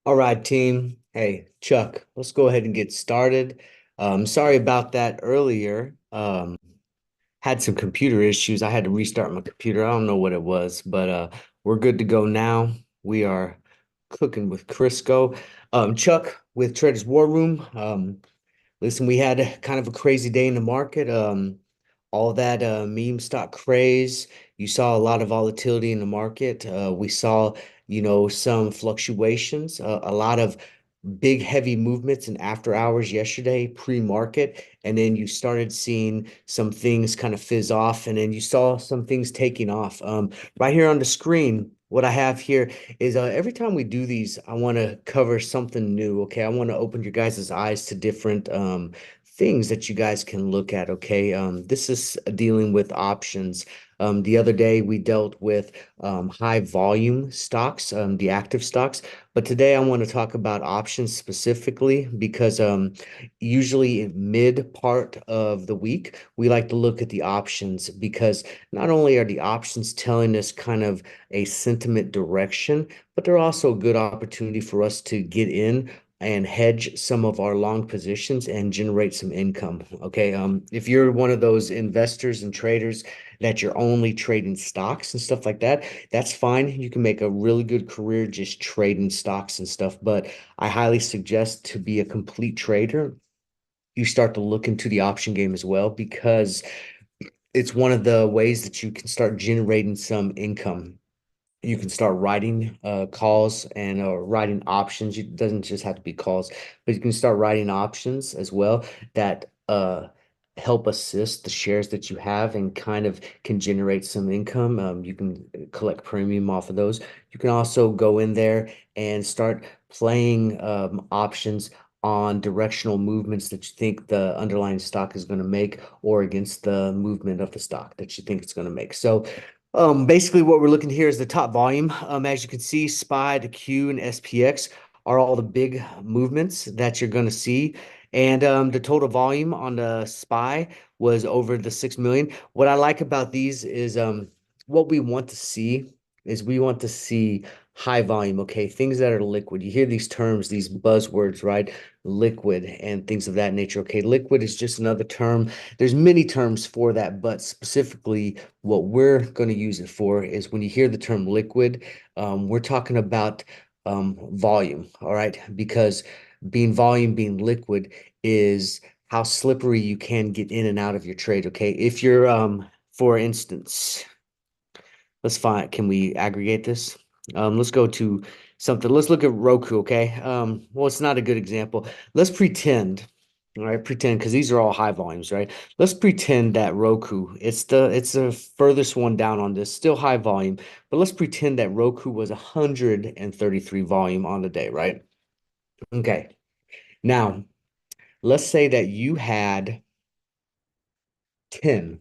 All right, team. Hey, Chuck, let's go ahead and get started. Sorry about that earlier. Had some computer issues. I had to restart my computer. I don't know what it was, but we're good to go now. We are cooking with Crisco. Chuck with Traders War Room. Listen, we had kind of a crazy day in the market. All that meme stock craze. You saw a lot of volatility in the market. We saw, some fluctuations, a lot of big, heavy movements in after hours yesterday, pre-market, and then you started seeing some things kind of fizz off, and then you saw some things taking off. Right here on the screen, what I have here is every time we do these, I want to cover something new. Okay, I want to open your guys' eyes to different things that you guys can look at. Okay, this is dealing with options. The other day we dealt with high volume stocks, the active stocks, but today I want to talk about options specifically because usually in mid part of the week we like to look at the options because not only are the options telling us kind of a sentiment direction, but they're also a good opportunity for us to get in and hedge some of our long positions and generate some income. Okay. If you're one of those investors and traders that you're only trading stocks and stuff like that, that's fine. You can make a really good career just trading stocks and stuff. But I highly suggest to be a complete trader, you start to look into the option game as well because it's one of the ways that you can start generating some income. You can start writing calls and writing options. It doesn't just have to be calls, but you can start writing options as well that help assist the shares that you have and kind of can generate some income. You can collect premium off of those. You can also go in there and start playing options on directional movements that you think the underlying stock is going to make or against the movement of the stock that you think it's going to make. So basically what we're looking here is the top volume. As you can see, SPY, the Q, and SPX are all the big movements that you're going to see. And the total volume on the SPY was over the 6 million. What I like about these is what we want to see is we want to see high volume, okay? Things that are liquid. You hear these terms, these buzzwords, right? Liquid and things of that nature. Okay, liquid is just another term. There's many terms for that, but specifically what we're going to use it for is when you hear the term liquid, we're talking about volume, all right? Because being liquid is how slippery you can get in and out of your trade, okay? If you're, for instance, let's find, can we aggregate this? Let's go to something. Let's look at Roku, okay? Well, it's not a good example. Let's pretend, all right, pretend because these are all high volumes, right? Let's pretend that Roku, it's the furthest one down on this, still high volume, but let's pretend that Roku was 133 volume on the day, right? Okay. Now, let's say that you had 10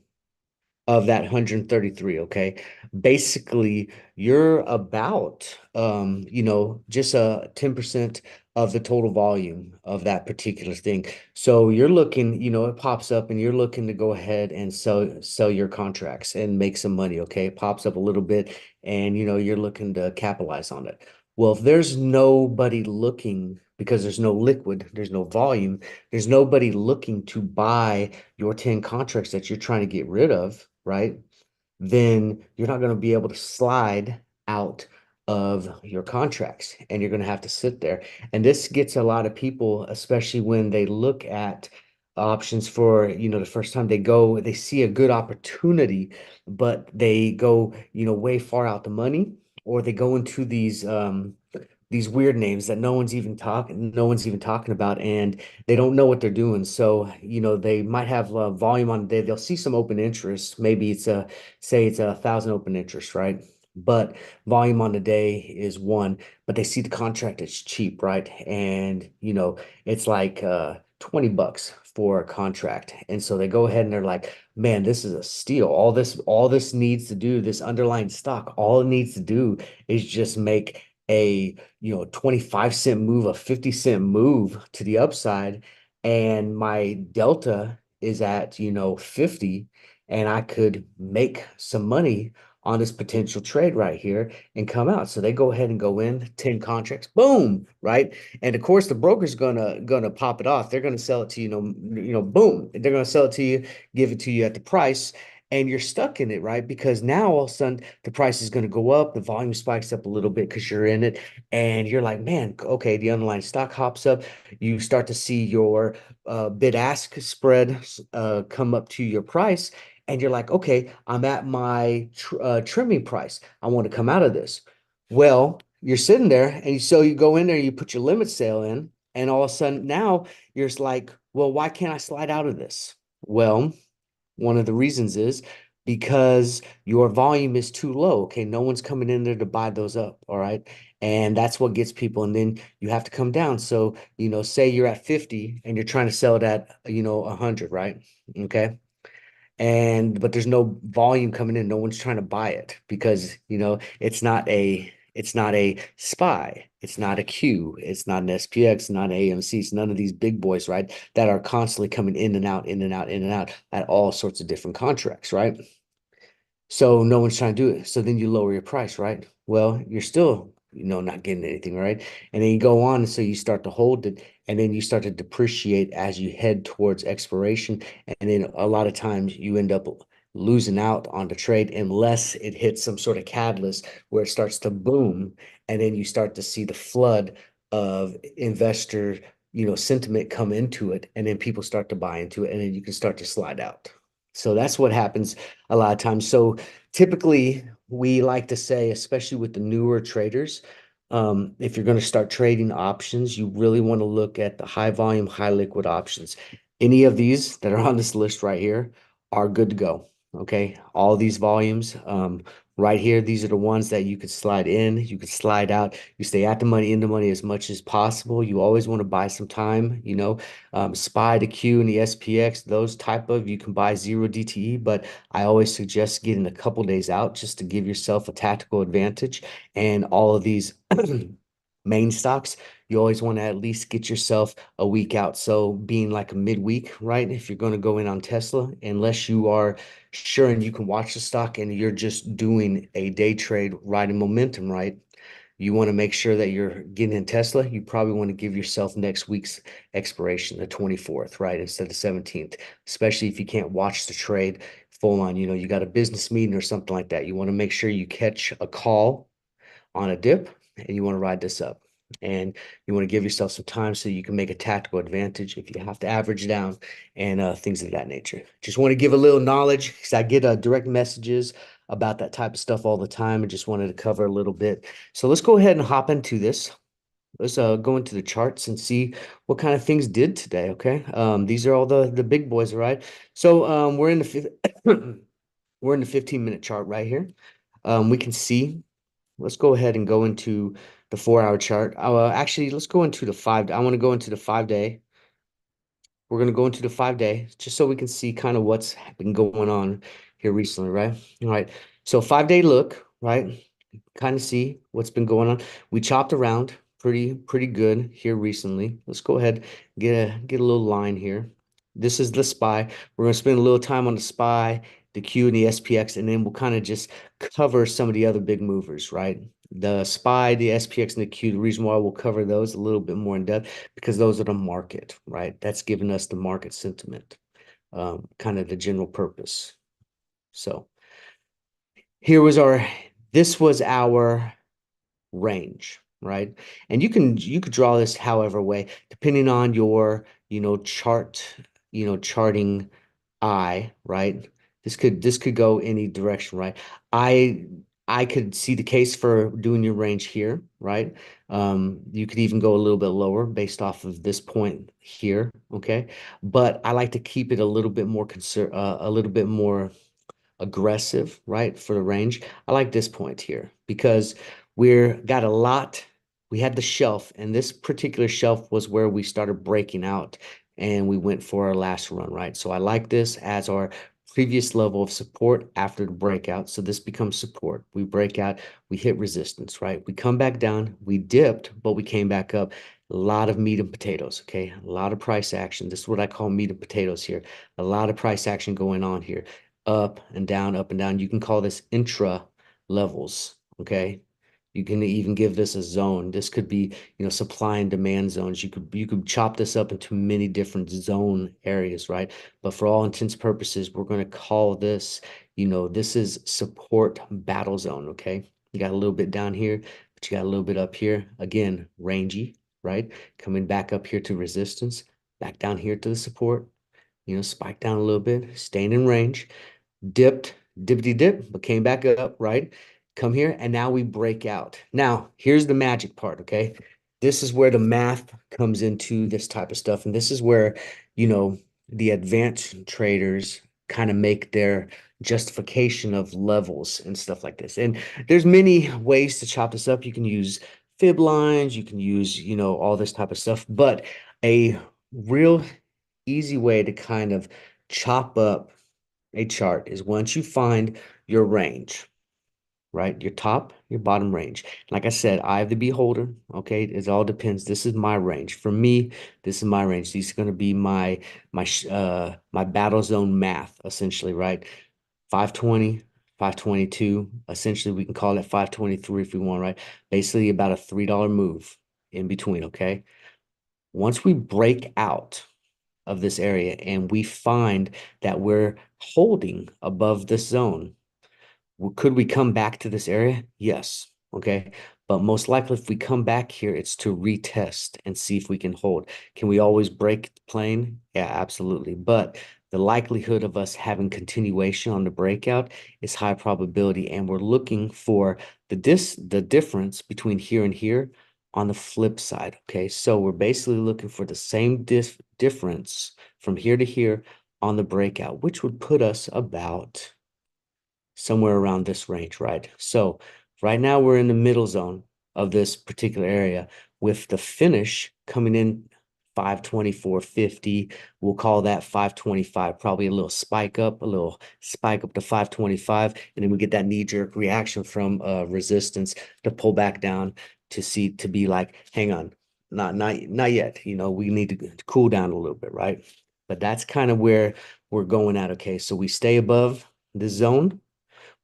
of that 133, okay? Basically, you're about just 10% of the total volume of that particular thing. So you're looking, it pops up and you're looking to go ahead and sell your contracts and make some money, okay? It pops up a little bit and you're looking to capitalize on it. Well, if there's nobody looking because there's no liquid, there's no volume, there's nobody looking to buy your 10 contracts that you're trying to get rid of, right? Then you're not going to be able to slide out of your contracts and you're going to have to sit there. And this gets a lot of people, especially when they look at options for, the first time they go, they see a good opportunity, but they go, way far out the money, or they go into these weird names that no one's even talking about, and they don't know what they're doing. So, they might have volume on the day. They'll see some open interest. Maybe say it's 1,000 open interest, right? But volume on the day is one, but they see the contract it's cheap, right? And, it's like 20 bucks for a contract. And so they go ahead and they're like, man, this is a steal. All this needs to do, this underlying stock, all it needs to do is just make a 25-cent move, a 50-cent move to the upside, and my delta is at 50, and I could make some money on this potential trade right here and come out. So they go ahead and go in 10 contracts, boom, right? And of course the broker's gonna pop it off. They're gonna sell it to you, boom. They're gonna sell it to you, give it to you at the price. And you're stuck in it, right? Because now all of a sudden the price is going to go up, the volume spikes up a little bit because you're in it, and you're like, man, okay, the underlying stock hops up. You start to see your bid ask spread come up to your price, and you're like, okay, I'm at my trimming price. I want to come out of this. Well, you're sitting there, and so you go in there, you put your limit sale in, and all of a sudden now you're just like, well, why can't I slide out of this? Well, one of the reasons is because your volume is too low. Okay, no one's coming in there to buy those up. All right. And that's what gets people. And then you have to come down. So, say you're at 50 and you're trying to sell it at, 100, right? Okay. But there's no volume coming in. No one's trying to buy it because, it's not a SPY, it's not a Q, it's not an SPX, not an AMC, it's none of these big boys, right? That are constantly coming in and out, in and out, in and out at all sorts of different contracts, right? So no one's trying to do it. So then you lower your price, right? Well, you're still, not getting anything, right? And then you go on, and so you start to hold it, and then you start to depreciate as you head towards expiration. And then a lot of times you end up losing out on the trade unless it hits some sort of catalyst where it starts to boom, and then you start to see the flood of investor, sentiment come into it, and then people start to buy into it, and then you can start to slide out. So that's what happens a lot of times. So typically, we like to say, especially with the newer traders, if you're going to start trading options, you really want to look at the high volume, high liquid options. Any of these that are on this list right here are good to go. Okay, all these volumes, right here, these are the ones that you could slide in, you could slide out, you stay at the money, in the money as much as possible. You always want to buy some time, SPY, the Q, and the SPX, those type of, you can buy zero DTE, but I always suggest getting a couple days out just to give yourself a tactical advantage. And all of these main stocks, you always want to at least get yourself a week out. So being like a midweek, right? If you're going to go in on Tesla, unless you are sure and you can watch the stock and you're just doing a day trade riding momentum, right? You want to make sure that you're getting in Tesla. You probably want to give yourself next week's expiration, the 24th, right? Instead of 17th, especially if you can't watch the trade full on. You got a business meeting or something like that. You want to make sure you catch a call on a dip and you want to ride this up. And you want to give yourself some time so you can make a tactical advantage if you have to average down and things of that nature. Just want to give a little knowledge because I get direct messages about that type of stuff all the time. I just wanted to cover a little bit. So let's go ahead and hop into this. Let's go into the charts and see what kind of things did today. Okay. These are all the big boys, right? So we're in the we're in the 15-minute chart right here. We can see. Let's go ahead and go into the 4-hour chart. Actually, let's go into the 5. I want to go into the 5-day. We're going to go into the 5-day just so we can see kind of what's been going on here recently, right? All right. So 5-day look, right? Kind of see what's been going on. We chopped around pretty good here recently. Let's go ahead get a little line here. This is the SPY. We're going to spend a little time on the SPY, the Q, and the SPX, and then we'll kind of just cover some of the other big movers, right? The SPY, the SPX, and the Q. The reason why we'll cover those a little bit more in depth because those are the market, right? That's giving us the market sentiment, kind of the general purpose. So this was our range, right? And you could draw this however way, depending on your, charting eye, right? This could go any direction, right? I I could see the case for doing your range here, right? You could even go a little bit lower based off of this point here, okay? But I like to keep it a little bit more aggressive, right, for the range. I like this point here because we had the shelf, and this particular shelf was where we started breaking out and we went for our last run, right? So I like this as our previous level of support after the breakout. So this becomes support. We break out, we hit resistance, right? We come back down, we dipped, but we came back up. A lot of meat and potatoes, okay? A lot of price action. This is what I call meat and potatoes here. A lot of price action going on here, up and down, up and down. You can call this intra. levels, okay? You can even give this a zone. This could be, supply and demand zones. You could chop this up into many different zone areas, right? But for all intents and purposes, we're going to call this, this is support battle zone, okay? You got a little bit down here, but you got a little bit up here. Again, rangy, right? Coming back up here to resistance, back down here to the support, spike down a little bit, staying in range, dipped, dippity dip, but came back up, right? Come here, and now we break out. Now, here's the magic part, okay? This is where the math comes into this type of stuff. And this is where, the advanced traders kind of make their justification of levels and stuff like this. And there's many ways to chop this up. You can use fib lines, you can use, all this type of stuff, but a real easy way to kind of chop up a chart is once you find your range, right? Your top, your bottom range. Like I said, I have the beholder. Okay, it all depends. This is my range. For me, this is my range. These are going to be my battle zone math, essentially, right? 520, 522. Essentially, we can call it 523 if we want, right? Basically, about a $3 move in between. Okay. Once we break out of this area and we find that we're holding above this zone, could we come back to this area? Yes. Okay. But most likely, if we come back here, it's to retest and see if we can hold. Can we always break the plane? Yeah, absolutely. But the likelihood of us having continuation on the breakout is high probability. And we're looking for the difference between here and here on the flip side. Okay. So we're basically looking for the same difference from here to here on the breakout, which would put us about somewhere around this range, right? So right now we're in the middle zone of this particular area with the finish coming in 524.50. We'll call that 525, probably a little spike up, to 525. And then we get that knee-jerk reaction from resistance to pull back down to be like, hang on, not yet. We need to cool down a little bit, right? But that's kind of where we're going at. Okay, so we stay above the zone.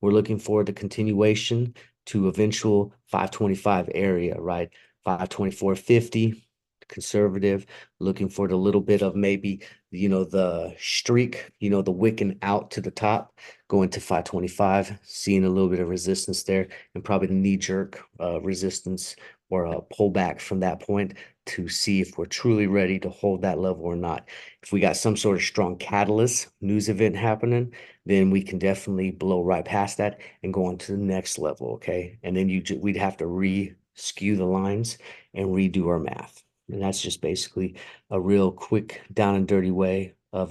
We're looking for the continuation to eventual 525 area, right? 524.50, conservative, looking for the little bit of maybe, the streak, the wicking out to the top, going to 525, seeing a little bit of resistance there, and probably the knee jerk resistance or a pullback from that point to see if we're truly ready to hold that level or not. If we got some sort of strong catalyst, news event happening, then we can definitely blow right past that and go on to the next level, okay? And then we'd have to re-skew the lines and redo our math. And that's just basically a real quick down and dirty way of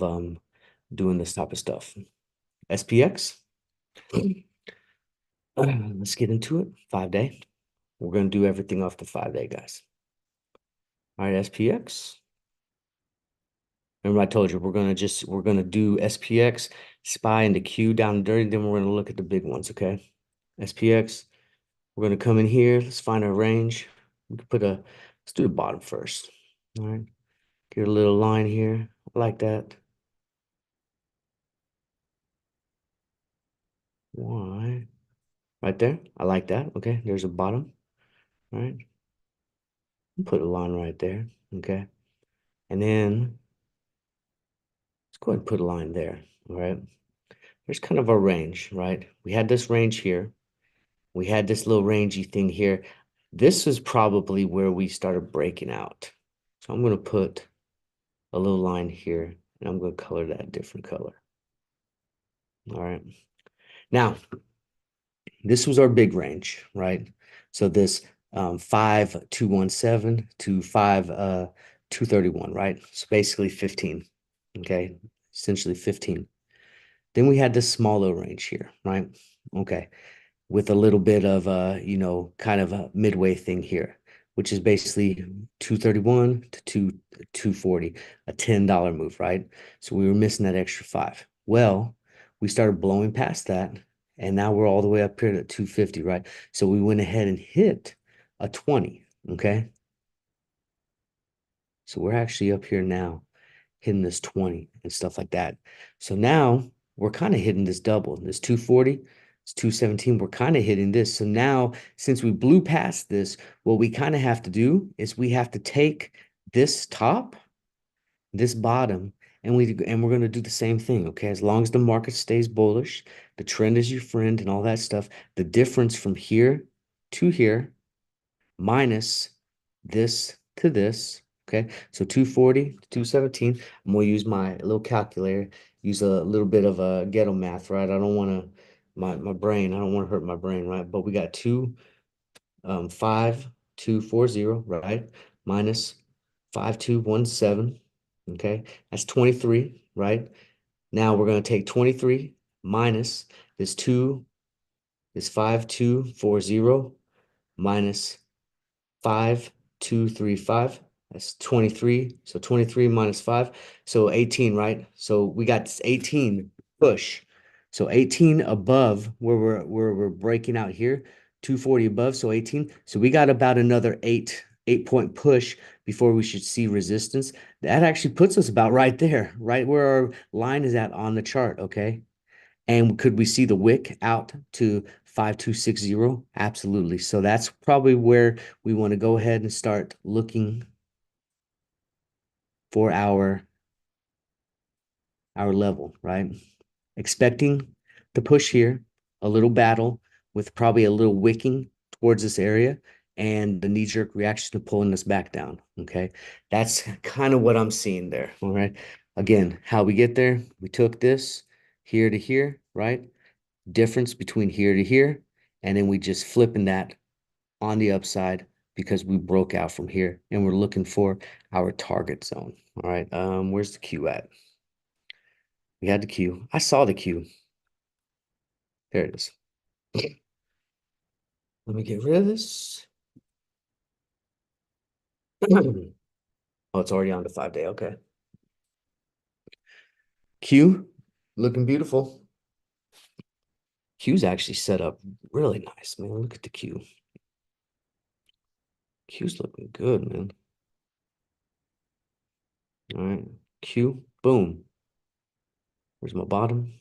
doing this type of stuff. SPX, let's get into it. 5-day. We're going to do everything off the 5-day, guys. All right, SPX. Remember I told you we're gonna do SPX, SPY, and the Q down and dirty, then we're gonna look at the big ones, okay? SPX, we're gonna come in here, let's find our range. We can let's do the bottom first. All right, get a little line here. I like that. Why? Right there. I like that. Okay, there's a bottom. All right. Put a line right there. Okay. And then let's go ahead and put a line there. All right. There's kind of a range, right? We had this range here. We had this little rangy thing here. This is probably where we started breaking out. So I'm going to put a little line here, and I'm going to color that a different color. All right. Now, this was our big range, right? So this 5217 to 5231, right? So basically 15, okay? Essentially 15. Then we had this smaller range here, right? Okay. With a little bit of kind of a midway thing here, which is basically 231 to 240, a $10 move, right? So we were missing that extra five. Well, we started blowing past that, and now we're all the way up here to 250, right? So we went ahead and hit a 20, okay? So we're actually up here now hitting this 20 and stuff like that. So now we're kind of hitting this double, this 240 It's 217. We're kind of hitting this. So now, since we blew past this, what we kind of have to do is we have to take this top, this bottom, and we're going to do the same thing, okay? As long as the market stays bullish, the trend is your friend and all that stuff, the difference from here to here minus this to this, okay? So 240 to 217. I'm gonna use my little calculator, use a little bit of a ghetto math, right? I don't want to my brain, I don't want to hurt my brain, right? But we got 5240, right? Minus 5217, okay? That's 23, right? Now we're going to take 23 minus this 5240 minus 5235. That's 23. So 23 minus 5. So 18, right? So we got 18 push. So 18 above where we're breaking out here, 240 above, so 18. So we got about another 8 point push before we should see resistance. That actually puts us about right there, right where our line is at on the chart, okay? And could we see the wick out to 5260? Absolutely. So that's probably where we want to go ahead and start looking for our level, right? Expecting the push here, a little battle with probably a little wicking towards this area and the knee-jerk reaction to pulling us back down, okay? That's kind of what I'm seeing there, all right? Again, how we get there, we took this here to here, right? Difference between here to here, and then we just flipping that on the upside because we broke out from here and we're looking for our target zone. All right, where's the Q at? We had the Q. I saw the Q. There it is. Let me get rid of this. Oh, it's already on the 5-day. Okay. Q, looking beautiful. Q's actually set up really nice, man. Look at the Q. Q's looking good, man. All right. Q, boom. Where's my bottom?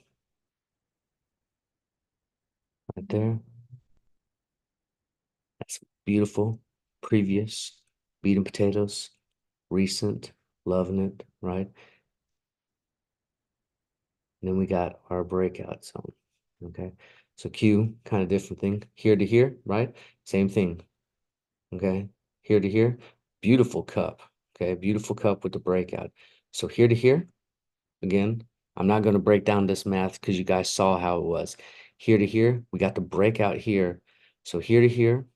Right there. That's beautiful. Previous, beaten potatoes, recent, loving it, right? And then we got our breakout zone. Okay. So Q, kind of different thing. Here to here, right? Same thing. Okay. Here to here. Beautiful cup. Okay. Beautiful cup with the breakout. So here to here, again, I'm not going to break down this math because you guys saw how it was. Here to here, we got the breakout here. So here to here,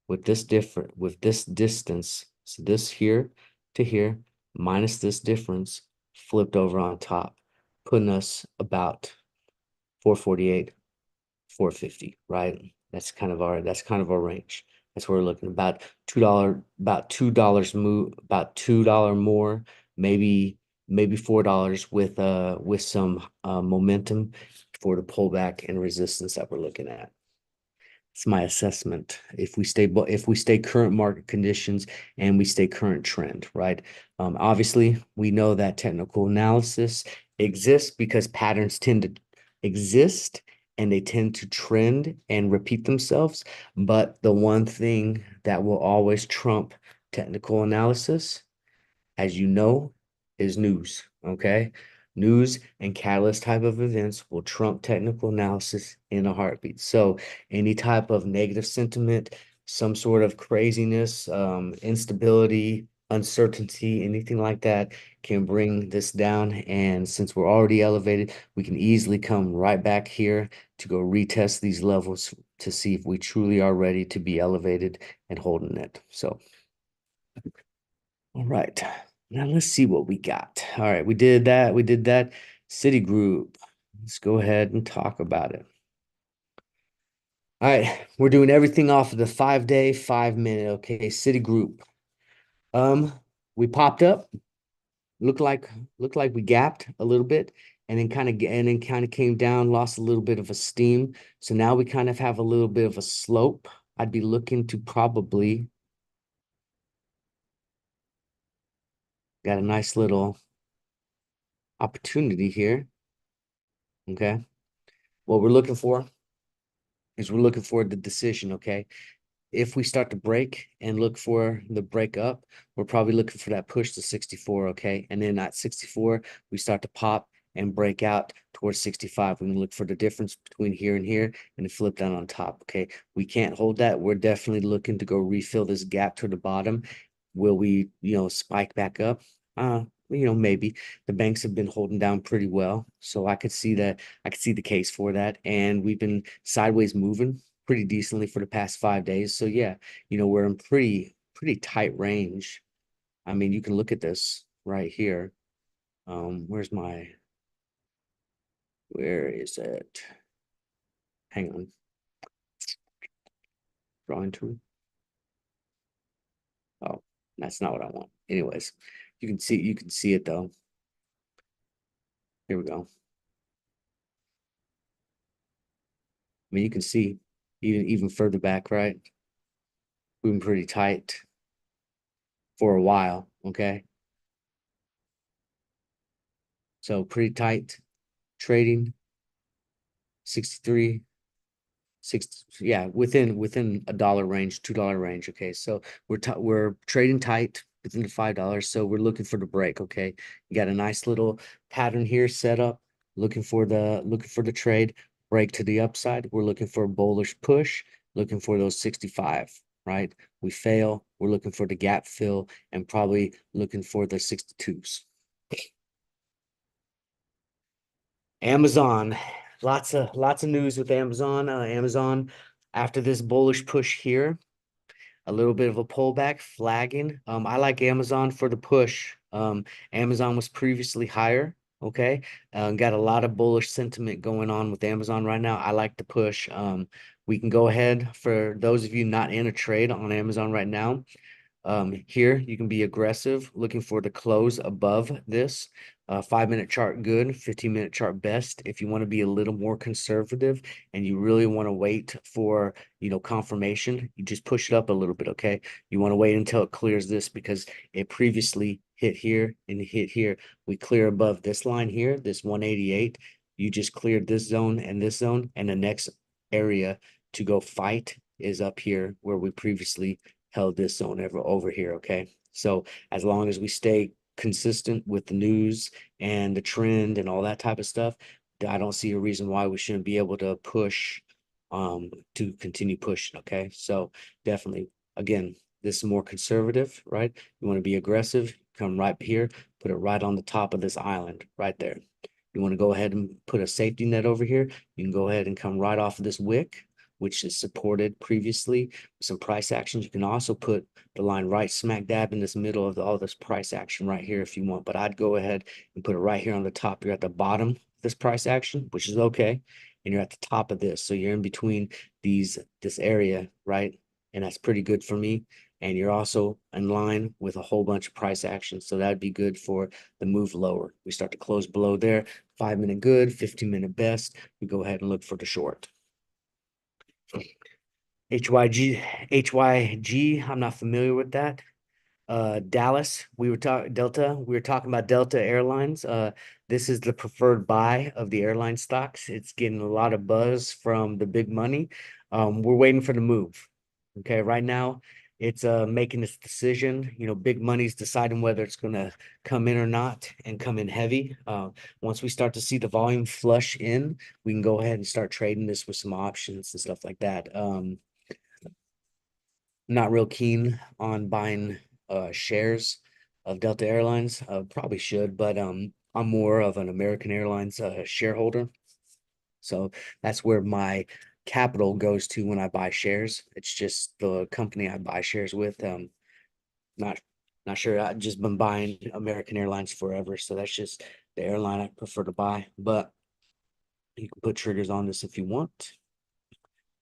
with this distance, so this here to here minus this difference flipped over on top, putting us about 448, 450, right? That's kind of our range. That's where we're looking about $2 move, about $2 more, maybe $4 with some momentum for the pullback and resistance that we're looking at. It's my assessment. If we stay current market conditions and we stay current trend, right? Obviously, we know that technical analysis exists because patterns tend to exist and they tend to trend and repeat themselves. But the one thing that will always trump technical analysis, as you know, is news. Okay. News and catalyst type of events will trump technical analysis in a heartbeat. So any type of negative sentiment, some sort of craziness, instability, uncertainty, anything like that can bring this down. And since we're already elevated, we can easily come right back here to go retest these levels to see if we truly are ready to be elevated and holding it. So all right. Now let's see what we got. All right, we did that. We did that. Citigroup. Let's go ahead and talk about it. All right, we're doing everything off of the 5-day, 5-minute. Okay, Citigroup. Um, we popped up, looked like we gapped a little bit, and then kind of came down, lost a little bit of a steam. So now we kind of have a little bit of a slope. I'd be looking to probably got a nice little opportunity here. Okay. What we're looking for is we're looking for the decision, okay? If we start to break and look for the break up, we're probably looking for that push to 64, okay? And then at 64, we start to pop and break out towards 65. We can look for the difference between here and here and flip that on top, okay? We can't hold that. We're definitely looking to go refill this gap to the bottom. Will we, spike back up? Maybe. The banks have been holding down pretty well. So I could see that. I could see the case for that. And we've been sideways moving pretty decently for the past 5 days. So yeah, we're in pretty tight range. I mean, you can look at this right here. Where is it? Hang on. Drawing tool. Oh, that's not what I want. Anyways, you can see it though. Here we go. I mean, you can see even further back, right? We've been pretty tight for a while, okay? So pretty tight trading, 63, 60, yeah, within a dollar range, $2 range, okay? So we're trading tight within the $5, so we're looking for the break, okay? You got a nice little pattern here set up, looking for the trade, break to the upside. We're looking for a bullish push, looking for those 65, right? We fail, we're looking for the gap fill and probably looking for the 62s. Amazon, lots of news with Amazon. Amazon, after this bullish push here, a little bit of a pullback, flagging. I like Amazon for the push. Amazon was previously higher. Okay, got a lot of bullish sentiment going on with Amazon right now. I like the push. We can go ahead for those of you not in a trade on Amazon right now. Here you can be aggressive, looking for the close above this. 5-minute chart good, 15-minute chart best. If you want to be a little more conservative and you really want to wait for, confirmation, you just push it up a little bit, okay? You want to wait until it clears this because it previously hit here and hit here. We clear above this line here, this 188. You just cleared this zone, and the next area to go fight is up here where we previously held this zone over here, okay? So as long as we stay consistent with the news and the trend and all that type of stuff, I don't see a reason why we shouldn't be able to push to continue pushing, okay? So definitely, again, this is more conservative, right? You want to be aggressive, come right here, put it right on the top of this island right there. You want to go ahead and put a safety net over here, you can go ahead and come right off of this wick, which is supported previously with some price actions. You can also put the line right smack dab in this middle of all this price action right here if you want, but I'd go ahead and put it right here on the top. You're at the bottom of this price action, which is okay, and you're at the top of this. So you're in between this area, right? And that's pretty good for me. And you're also in line with a whole bunch of price actions. So that'd be good for the move lower. We start to close below there, 5-minute good, 15-minute best. We go ahead and look for the short. HYG, HYG, I'm not familiar with that. Dallas, we were talking Delta, we were talking about Delta Airlines. This is the preferred buy of the airline stocks. It's getting a lot of buzz from the big money. We're waiting for the move. Okay, right now it's making this decision. Big money's deciding whether it's gonna come in or not and come in heavy. Once we start to see the volume flush in, we can go ahead and start trading this with some options and stuff like that. Not real keen on buying shares of Delta Airlines. Probably should, but I'm more of an American Airlines shareholder. So that's where my capital goes to when I buy shares. It's just the company I buy shares with. Not not sure. I've just been buying American Airlines forever, so that's just the airline I prefer to buy. But you can put triggers on this if you want.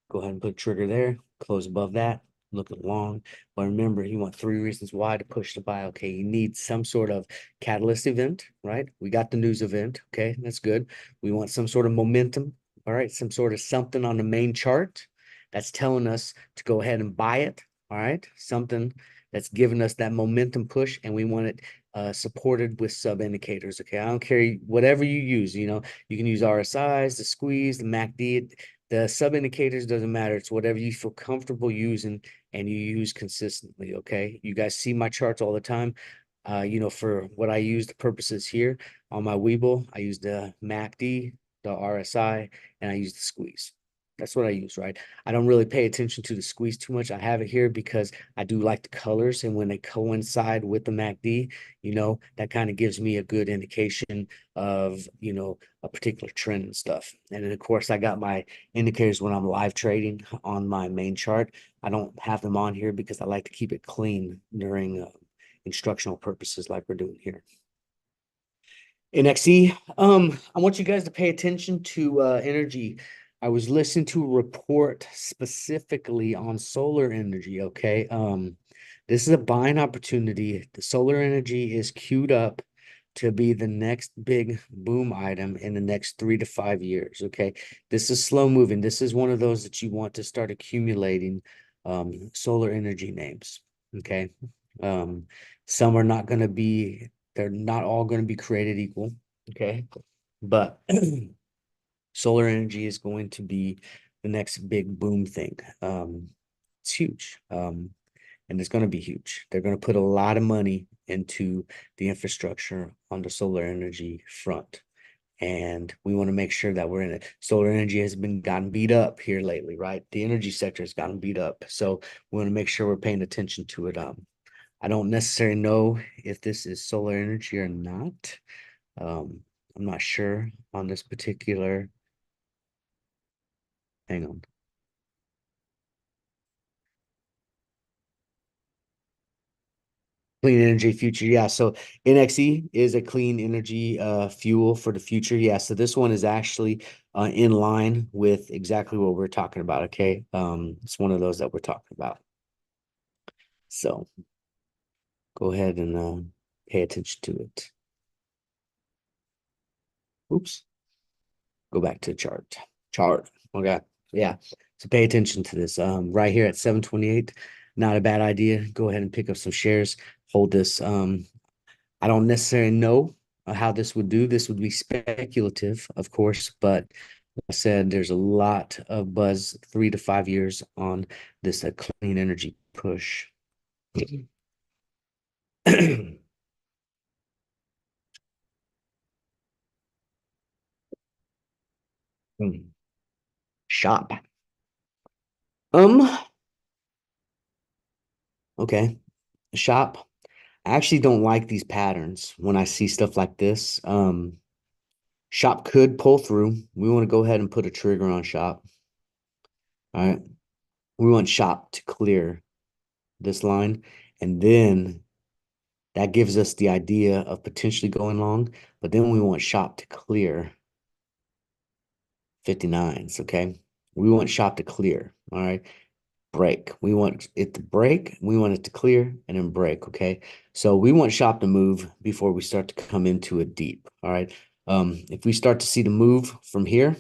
Go ahead and put a trigger there, close above that, look at long. But remember, you want 3 reasons why to push the buy. Okay, you need some sort of catalyst event, right? We got the news event. Okay, that's good. We want some sort of momentum. All right, some sort of something on the main chart that's telling us to go ahead and buy it. All right, something that's giving us that momentum push, and we want it supported with sub indicators. Okay, I don't care whatever you use. You can use RSIs, the squeeze, the MACD. The sub indicators doesn't matter. It's whatever you feel comfortable using and you use consistently. Okay. You guys see my charts all the time. For what I use, the purposes here on my Weeble, I use the MACD, the RSI, and I use the squeeze. That's what I use, right? I don't really pay attention to the squeeze too much. I have it here because I do like the colors, and when they coincide with the MACD, that kind of gives me a good indication of, a particular trend and stuff. And then, of course, I got my indicators when I'm live trading on my main chart. I don't have them on here because I like to keep it clean during instructional purposes like we're doing here. NXE, I want you guys to pay attention to energy. I was listening to a report specifically on solar energy, okay? This is a buying opportunity. The solar energy is queued up to be the next big boom item in the next 3 to 5 years, okay? This is slow moving. This is one of those that you want to start accumulating solar energy names, okay? Some are not going to be, they're not all going to be created equal, okay? But solar energy is going to be the next big boom thing. It's huge. And it's going to be huge. They're going to put a lot of money into the infrastructure on the solar energy front. And we want to make sure that we're in it. Solar energy has been gotten beat up here lately, right? The energy sector has gotten beat up. So we want to make sure we're paying attention to it. I don't necessarily know if this is solar energy or not. I'm not sure on this particular. Hang on. Clean energy future. Yeah. So NXE is a clean energy fuel for the future. Yeah. So this one is actually in line with exactly what we're talking about. Okay. It's one of those that we're talking about. So go ahead and pay attention to it. Oops. Go back to the chart. Chart. Okay. Yeah. So pay attention to this. Right here at 728, not a bad idea. Go ahead and pick up some shares. Hold this. I don't necessarily know how this would do. This would be speculative, of course, but like I said, there's a lot of buzz 3 to 5 years on this clean energy push. Shop. Um, okay. Shop. I actually don't like these patterns when I see stuff like this. Shop could pull through. We want to go ahead and put a trigger on shop. All right. We want shop to clear this line, and then that gives us the idea of potentially going long, but then we want shop to clear 59s, okay? We want shop to clear, all right? Break. We want it to break, we want it to clear, and then break, okay? So we want shop to move before we start to come into it deep, all right? If we start to see the move from here,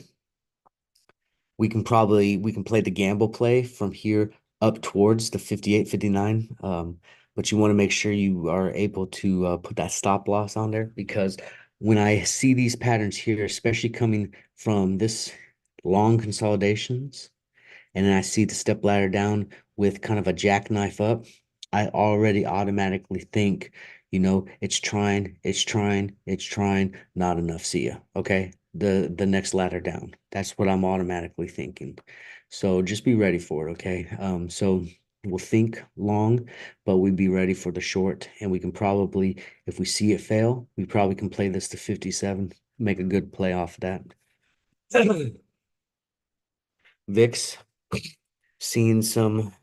we can play the gamble play from here up towards the 58, 59. But you want to make sure you are able to put that stop loss on there, because when I see these patterns here, especially coming from this long consolidations, and then I see the step ladder down with kind of a jackknife up, I already automatically think, it's trying, not enough. See ya. Okay. The next ladder down. That's what I'm automatically thinking. So just be ready for it. Okay. So we'll think long, but we be ready for the short. And we can probably, if we see it fail, we probably can play this to 57, make a good play off of that. VIX seeing some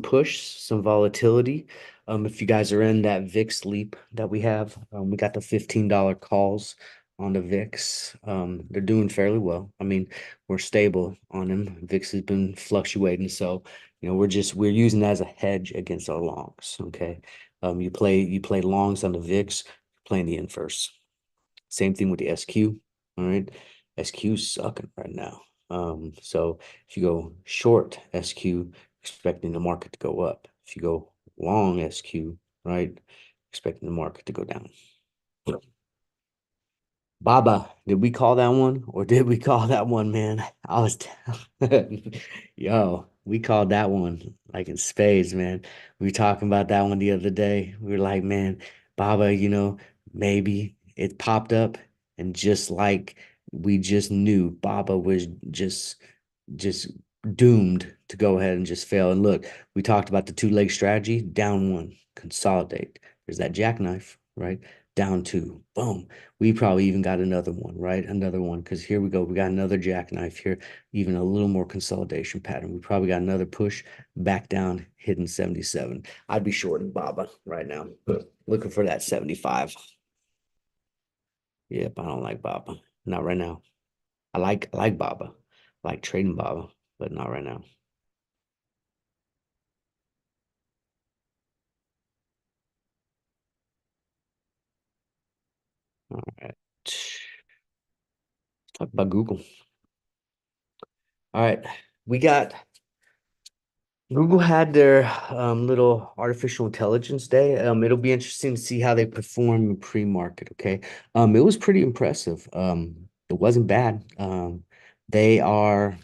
push, some volatility. If you guys are in that VIX leap that we have, we got the $15 calls on the VIX. They're doing fairly well. I mean, we're stable on them. VIX has been fluctuating, so we're using that as a hedge against our longs. Okay. You play longs on the VIX, playing the inverse. Same thing with the SQ. All right. SQ's sucking right now. So if you go short SQ, expecting the market to go up. If you go long SQ, right, expecting the market to go down. Baba, did we call that one or did we call that one, man? I was, yo, we called that one like in spades, man. We were talking about that one the other day. We were like, man, Baba, maybe it popped up and just like we just knew Baba was just doomed to go ahead and just fail. And look, we talked about the two-leg strategy, down one, consolidate. There's that jackknife, right? Down two, boom. We probably even got another one, right? Another one, because here we go. We got another jackknife here, even a little more consolidation pattern. We probably got another push back down, hitting 77. I'd be shorting Baba right now, looking for that 75. Yep, I don't like Baba. Not right now. I like Baba. I like trading Baba, but not right now. All right. Talk about Google. All right. We got Google had their little artificial intelligence day. It'll be interesting to see how they perform in pre-market. Okay. It was pretty impressive. It wasn't bad. They are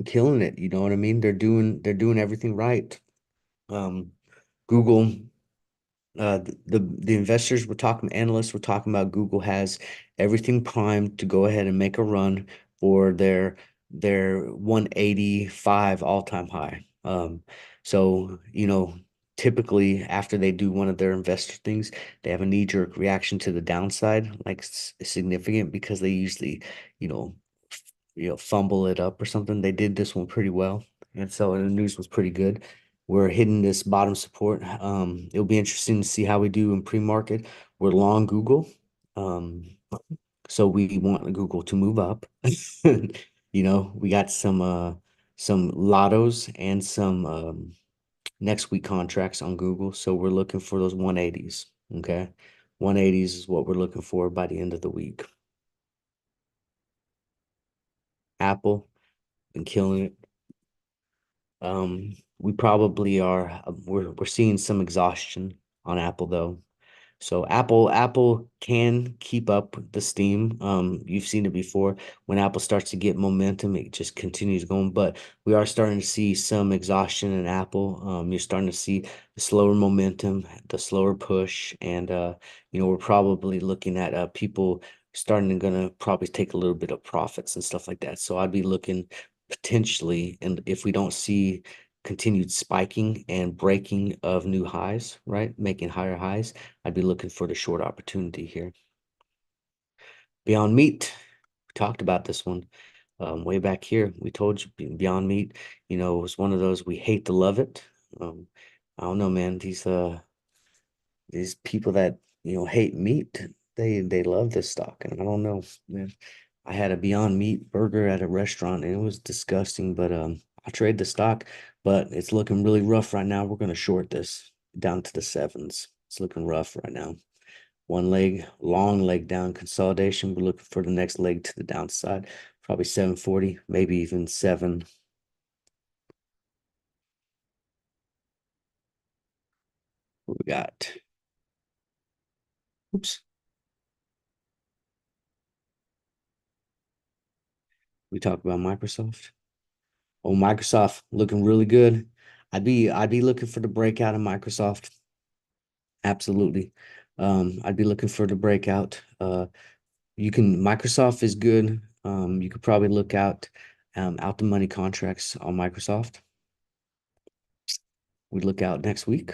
killing it. You know what I mean? They're doing everything right. Um, Google. The investors were talking, analysts were talking about Google has everything primed to go ahead and make a run for their 185 all-time high. So typically after they do one of their investor things, they have a knee-jerk reaction to the downside, like significant because they usually, you know, fumble it up or something. They did this one pretty well, and so the news was pretty good. We're hitting this bottom support. It'll be interesting to see how we do in pre-market. We're long Google. Um, so we want Google to move up. We got some lottos and some next week contracts on Google. So we're looking for those 180s. Okay. 180s is what we're looking for by the end of the week. Apple been killing it. We probably are we're seeing some exhaustion on Apple though. So Apple can keep up the steam. You've seen it before. When Apple starts to get momentum, it just continues going. But we are starting to see some exhaustion in Apple. You're starting to see the slower momentum, the slower push, and we're probably looking at people starting to gonna probably take a little bit of profits and stuff like that. So I'd be looking potentially, and if we don't see continued spiking and breaking of new highs, right? Making higher highs, I'd be looking for the short opportunity here. Beyond Meat, we talked about this one way back here. We told you Beyond Meat, it was one of those we hate to love it. Um, I don't know, man. These people that hate meat, they love this stock, and I don't know, man. I had a Beyond Meat burger at a restaurant, and it was disgusting. But I trade the stock, but it's looking really rough right now. We're gonna short this down to the sevens. It's looking rough right now. One leg, long leg down consolidation. We're looking for the next leg to the downside, probably 740, maybe even seven. What we got? Oops. We talk about Microsoft. Oh, Microsoft looking really good. I'd be looking for the breakout of Microsoft. Absolutely. I'd be looking for the breakout. Microsoft is good. You could probably look out the money contracts on Microsoft. We look out next week.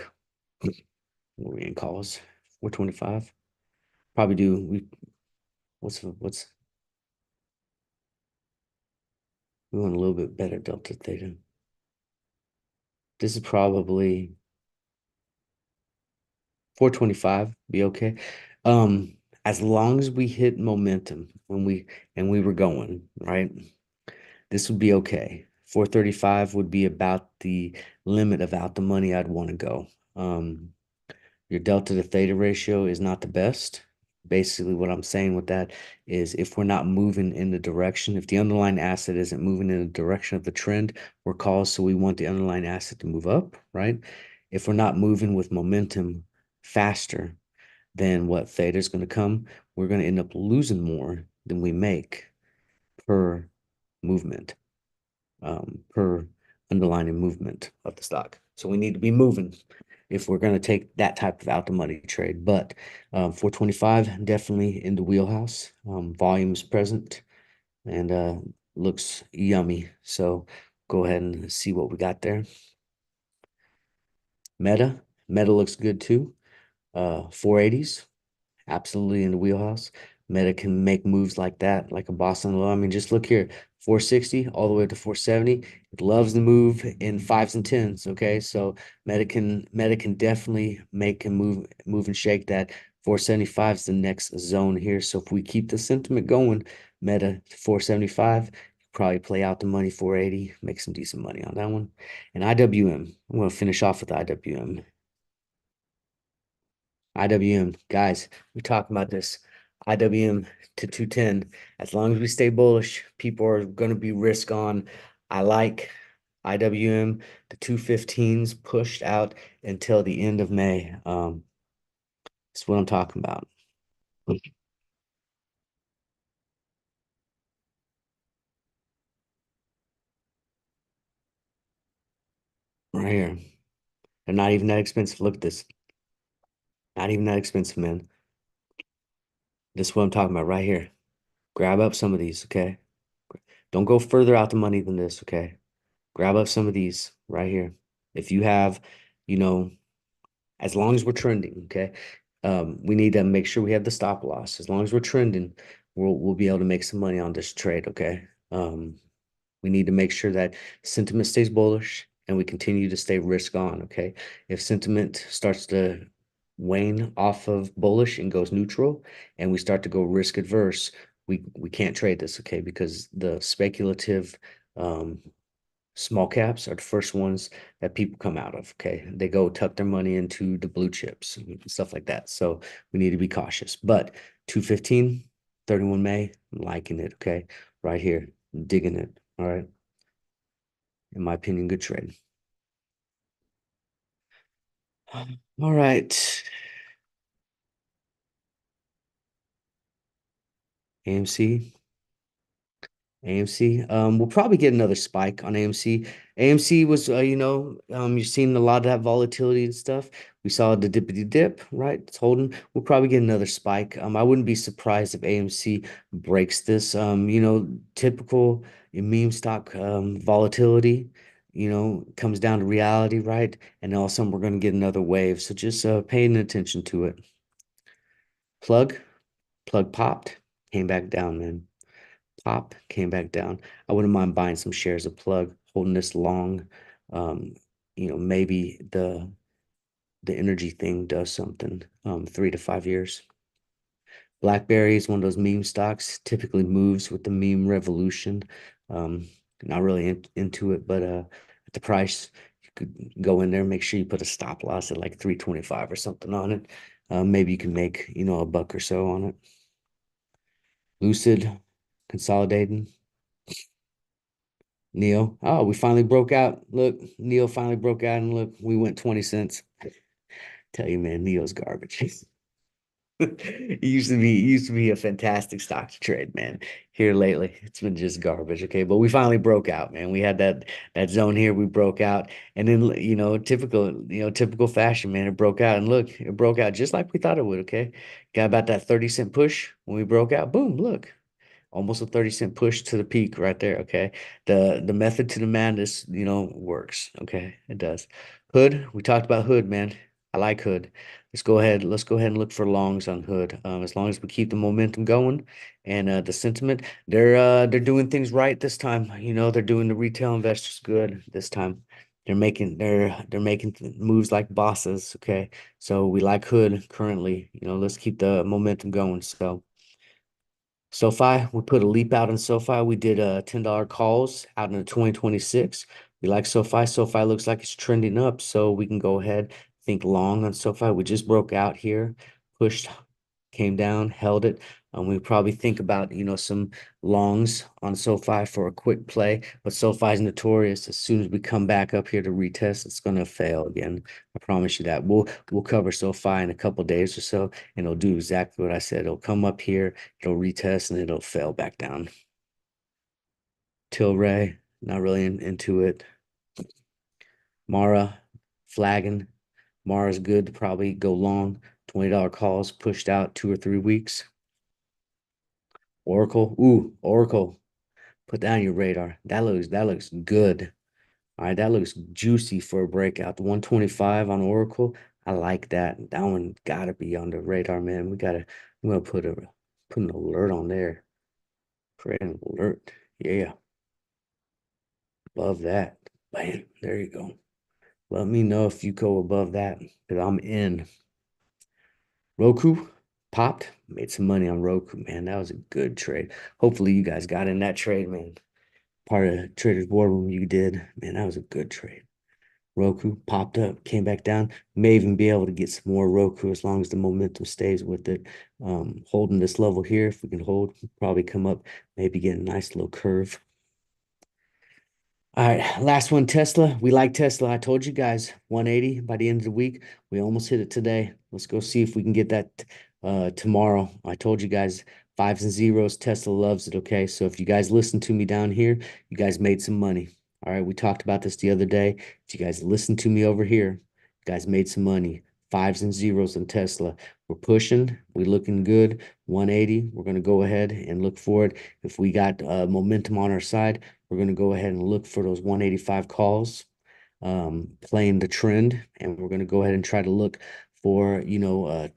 What are we in calls? 425. Probably do what's we want a little bit better delta theta. This is probably 425, be okay. As long as we hit momentum when we were going, right? This would be okay. 435 would be about the limit of out the money I'd want to go. Your delta to theta ratio is not the best. Basically, what I'm saying with that is if we're not moving in the direction, if the underlying asset isn't moving in the direction of the trend, we're calls, so we want the underlying asset to move up, right? If we're not moving with momentum faster, then what theta is going to come? We're going to end up losing more than we make per movement, per underlying movement of the stock. So we need to be moving if we're going to take that type of out the money trade. But 425 definitely in the wheelhouse. Volume is present and looks yummy. So go ahead and see what we got there. Meta looks good too. 480s. Absolutely in the wheelhouse. Meta can make moves like that, like a boss on the low. I mean, just look here, 460 all the way up to 470. It loves the move in fives and tens. Okay, so Meta can definitely make a move and shake that. 475 is the next zone here. So if we keep the sentiment going, Meta to 475, probably play out the money 480, make some decent money on that one. And IWM, I'm going to finish off with IWM. IWM, guys, we talked about this. IWM to 210. As long as we stay bullish, people are going to be risk on. I like IWM, the 215s pushed out until the end of May. That's what I'm talking about. Right here. They're not even that expensive. Look at this. Not even that expensive, man. This is what I'm talking about right here. Grab up some of these, okay? Don't go further out the money than this, okay? Grab up some of these right here. If you have, you know, as long as we're trending, okay? We need to make sure we have the stop loss. As long as we're trending, we'll be able to make some money on this trade, okay? We need to make sure that sentiment stays bullish and we continue to stay risk on, okay? If sentiment starts to wane off of bullish and goes neutral and we start to go risk adverse, we can't trade this, okay? Because the speculative small caps are the first ones that people come out of. Okay. They go tuck their money into the blue chips and stuff like that. So we need to be cautious. But 215, 31 May, I'm liking it. Okay. Right here, digging it. All right. In my opinion, good trade. All right. AMC. AMC. We'll probably get another spike on AMC. AMC was, you've seen a lot of that volatility and stuff. We saw the dippity dip, right? It's holding. We'll probably get another spike. I wouldn't be surprised if AMC breaks this. Typical meme stock volatility, comes down to reality, right? And all of a sudden we're going to get another wave. So just paying attention to it. Plug, plug popped, came back down, man. Pop came back down. I wouldn't mind buying some shares of Plug, holding this long. Um, maybe the energy thing does something. 3 to 5 years. BlackBerry is one of those meme stocks, typically moves with the meme revolution. Um, Not really into it, but at the price, you could go in there, make sure you put a stop loss at like 325 or something on it. Maybe you can make, a buck or so on it. Lucid, consolidating. Neil. Oh, we finally broke out. Look, Neil finally broke out and look, we went 20 cents. Tell you, man, Neil's garbage. He used to be a fantastic stock to trade, man. Here lately, it's been just garbage. Okay, but we finally broke out, man. We had that zone here, we broke out, and then typical fashion, man. It broke out, and look, it broke out just like we thought it would. Okay, got about that 30 cent push when we broke out. Boom, look, almost a 30 cent push to the peak right there. Okay. The method to the madness, works. Okay. It does. Hood, we talked about Hood, man. I like Hood. Let's go ahead and look for longs on Hood. As long as we keep the momentum going and the sentiment, they're doing things right this time. They're doing the retail investors good this time. They're making moves like bosses. Okay. So we like Hood currently. Let's keep the momentum going. So SoFi, we put a leap out on SoFi. We did $10 calls out in the 2026. We like SoFi. SoFi looks like it's trending up, so we can go ahead, think long on SoFi. We just broke out here, pushed, came down, held it. We probably think about, some longs on SoFi for a quick play, but SoFi is notorious. As soon as we come back up here to retest, it's gonna fail again. I promise you that. We'll cover SoFi in a couple days or so, and it'll do exactly what I said. It'll come up here, it'll retest, and it'll fail back down. Tilray, not really into it. Mara, flagging. Mara's good to probably go long. $20 calls pushed out 2 or 3 weeks. Oracle, ooh, Oracle. Put that on your radar. That looks good. All right, that looks juicy for a breakout. The 125 on Oracle. I like that. That one gotta be on the radar, man. I'm gonna put an alert on there. Create an alert. Yeah, above that. Bam. There you go. Let me know if you go above that, because I'm in. Roku popped, made some money on Roku, man. That was a good trade. Hopefully you guys got in that trade, man. Part of the Traders War Room you did. Man, that was a good trade. Roku popped up, came back down. May even be able to get some more Roku as long as the momentum stays with it. Holding this level here, if we can hold, probably come up, maybe get a nice little curve. All right, last one, Tesla. We like Tesla. I told you guys 180 by the end of the week. We almost hit it today. Let's go see if we can get that tomorrow. I told you guys fives and zeros. Tesla loves it. Okay, so if you guys listen to me down here, you guys made some money. All right, we talked about this the other day. If you guys listen to me over here, you guys made some money. Fives and zeros on Tesla. We're pushing. We're looking good. 180. We're going to go ahead and look for it. If we got momentum on our side, we're going to go ahead and look for those 185 calls, playing the trend, and we're going to go ahead and try to look for, 25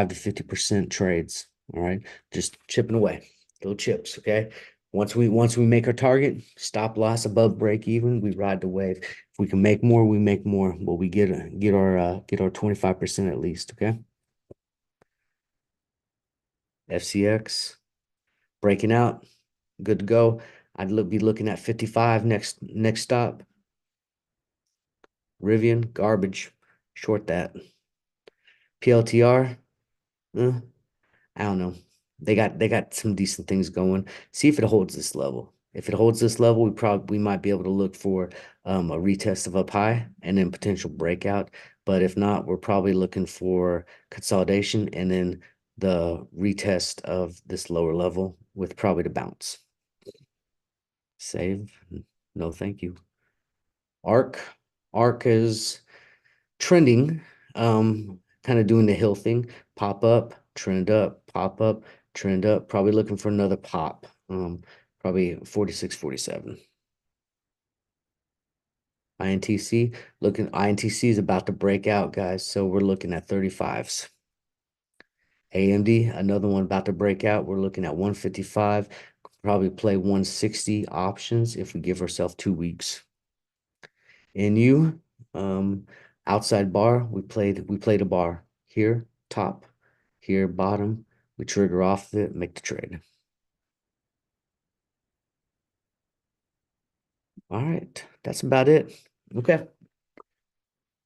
to 50% trades. All right, just chipping away, little chips. Okay. Once we make our target, stop loss above break even, we ride the wave. If we can make more, we make more, but we get our 25% at least. Okay. FCX breaking out, good to go. Be looking at 55 next stop. Rivian, garbage. Short that. PLTR, I don't know. They got some decent things going. See if it holds this level. If it holds this level, we might be able to look for a retest of up high and then potential breakout. But if not, we're probably looking for consolidation and then the retest of this lower level with probably the bounce. Save. No, thank you. Arc. Arc is trending, kind of doing the hill thing. Pop up, pop up, trend up. Probably looking for another pop. Probably 46, 47. INTC, INTC is about to break out, guys. So we're looking at 35s. AMD, another one about to break out. We're looking at 155. Probably play 160 options if we give ourselves 2 weeks. NU, outside bar, we played a bar here, top, here, bottom. We trigger off it, make the trade. All right, that's about it. Okay,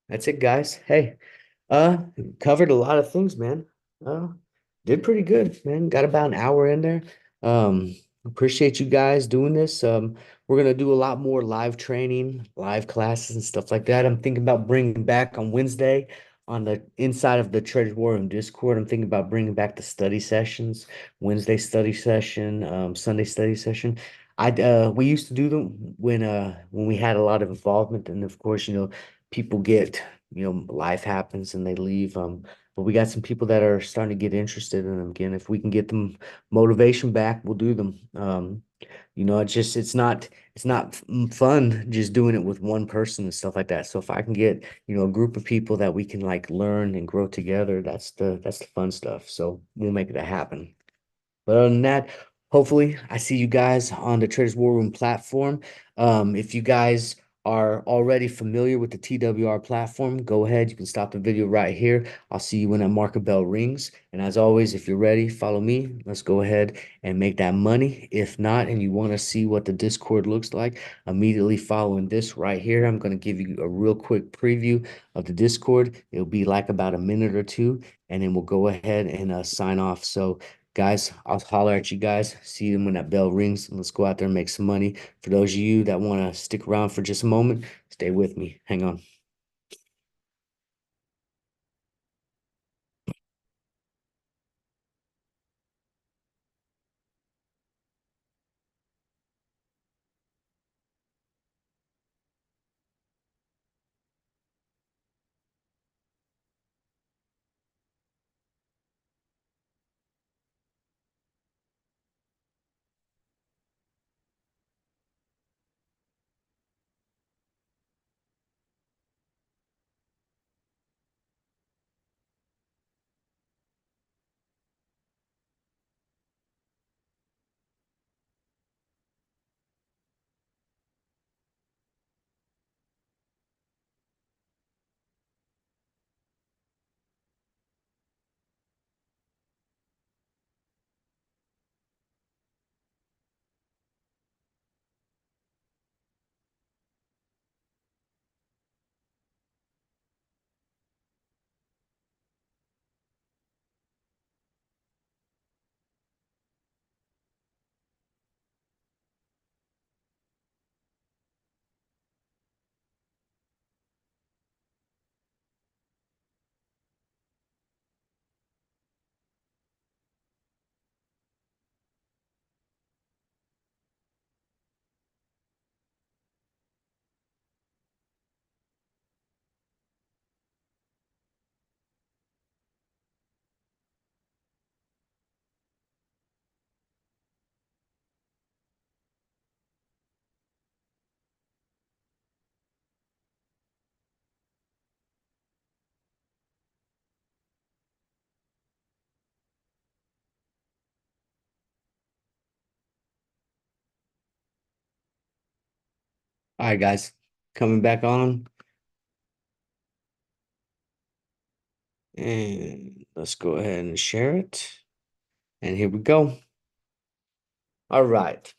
that's it, guys. Hey, uh, covered a lot of things, man. Did pretty good, man. Got about an hour in there. Appreciate you guys doing this. We're gonna do a lot more live training, live classes and stuff like that. I'm thinking about bringing back on Wednesday on the inside of the Treasure War Room Discord. I'm thinking about bringing back the study sessions, Wednesday study session, Sunday study session. We used to do them when we had a lot of involvement, and of course, people get, life happens and they leave. But we got some people that are starting to get interested in them again. If we can get them motivation back, we'll do them. It's not fun just doing it with one person and stuff like that. So if I can get, a group of people that we can like learn and grow together, that's the fun stuff. So we'll make that happen. But other than that, hopefully I see you guys on the Traders War Room platform. If you guys are already familiar with the TWR platform, go ahead. You can stop the video right here. I'll see you when that marker bell rings. And as always, if you're ready, follow me. Let's go ahead and make that money. If not, and you want to see what the Discord looks like, immediately following this right here, I'm going to give you a real quick preview of the Discord. It'll be like about a minute or two, and then we'll go ahead and sign off. So Guys, I'll holler at you guys. See you when that bell rings, and let's go out there and make some money. For those of you that want to stick around for just a moment, stay with me. Hang on. All right, guys, coming back on, and let's go ahead and share it. And here we go. All right.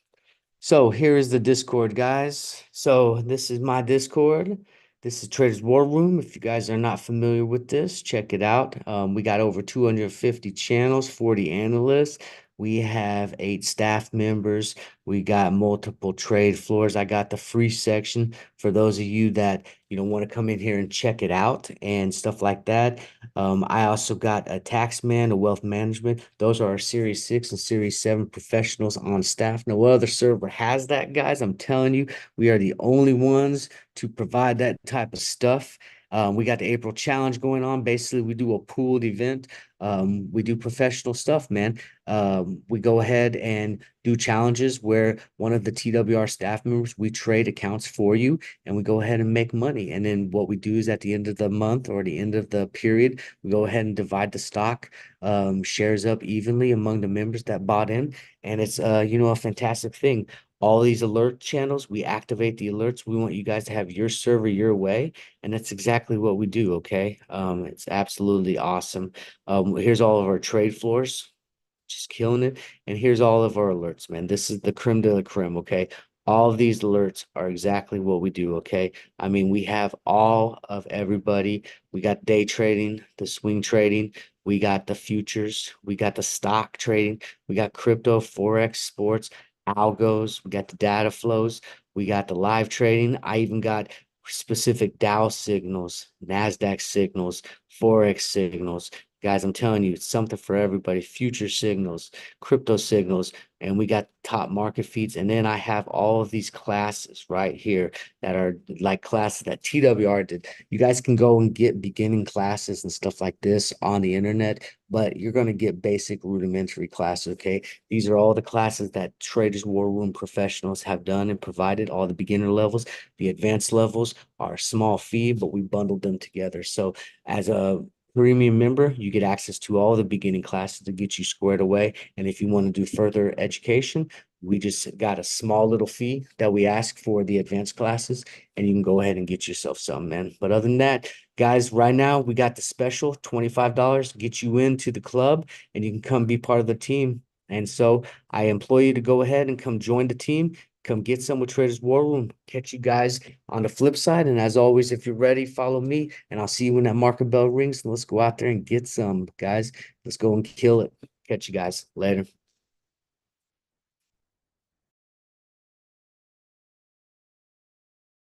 So here is the Discord, guys. So this is my Discord. This is Traders War Room. If you guys are not familiar with this, check it out. We got over 250 channels, 40 analysts. We have 8 staff members. We got multiple trade floors. I got the free section for those of you that want to come in here and check it out and stuff like that. I also got a tax man, a wealth management. Those are our Series 6 and Series 7 professionals on staff. No other server has that, guys. I'm telling you, we are the only ones to provide that type of stuff. We got the April challenge going on. Basically, we do a pooled event. We do professional stuff, man. We go ahead and do challenges where one of the TWR staff members, we trade accounts for you and we go ahead and make money. And then what we do is at the end of the month or the end of the period, we go ahead and divide the stock shares up evenly among the members that bought in. And it's a fantastic thing. All these alert channels, we activate the alerts. We want you guys to have your server your way. And that's exactly what we do, okay? It's absolutely awesome. Here's all of our trade floors, just killing it. And here's all of our alerts, man. This is the creme de la creme, okay? All of these alerts are exactly what we do, okay? I mean, we have all of everybody. We got day trading, the swing trading, we got the futures, we got the stock trading, we got crypto, forex, sports, algos, we got the data flows, we got the live trading. I even got specific Dow signals, NASDAQ signals, forex signals. Guys, I'm telling you, it's something for everybody. Future signals, crypto signals, and we got top market feeds. And then I have all of these classes right here that are like classes that TWR did. You guys can go and get beginning classes and stuff like this on the internet, but you're going to get basic rudimentary classes, okay? These are all the classes that Traders War Room professionals have done and provided, all the beginner levels. The advanced levels are a small fee, but we bundled them together. So as a premium member, you get access to all the beginning classes to get you squared away. And if you want to do further education, we just got a small little fee that we ask for the advanced classes, and you can go ahead and get yourself some, man. But other than that, guys, right now we got the special $25, get you into the club, and you can come be part of the team. And so I implore you to go ahead and come join the team. Come get some with Traders War Room. Catch you guys on the flip side. And as always, if you're ready, follow me, and I'll see you when that market bell rings. And let's go out there and get some, guys. Let's go and kill it. Catch you guys later.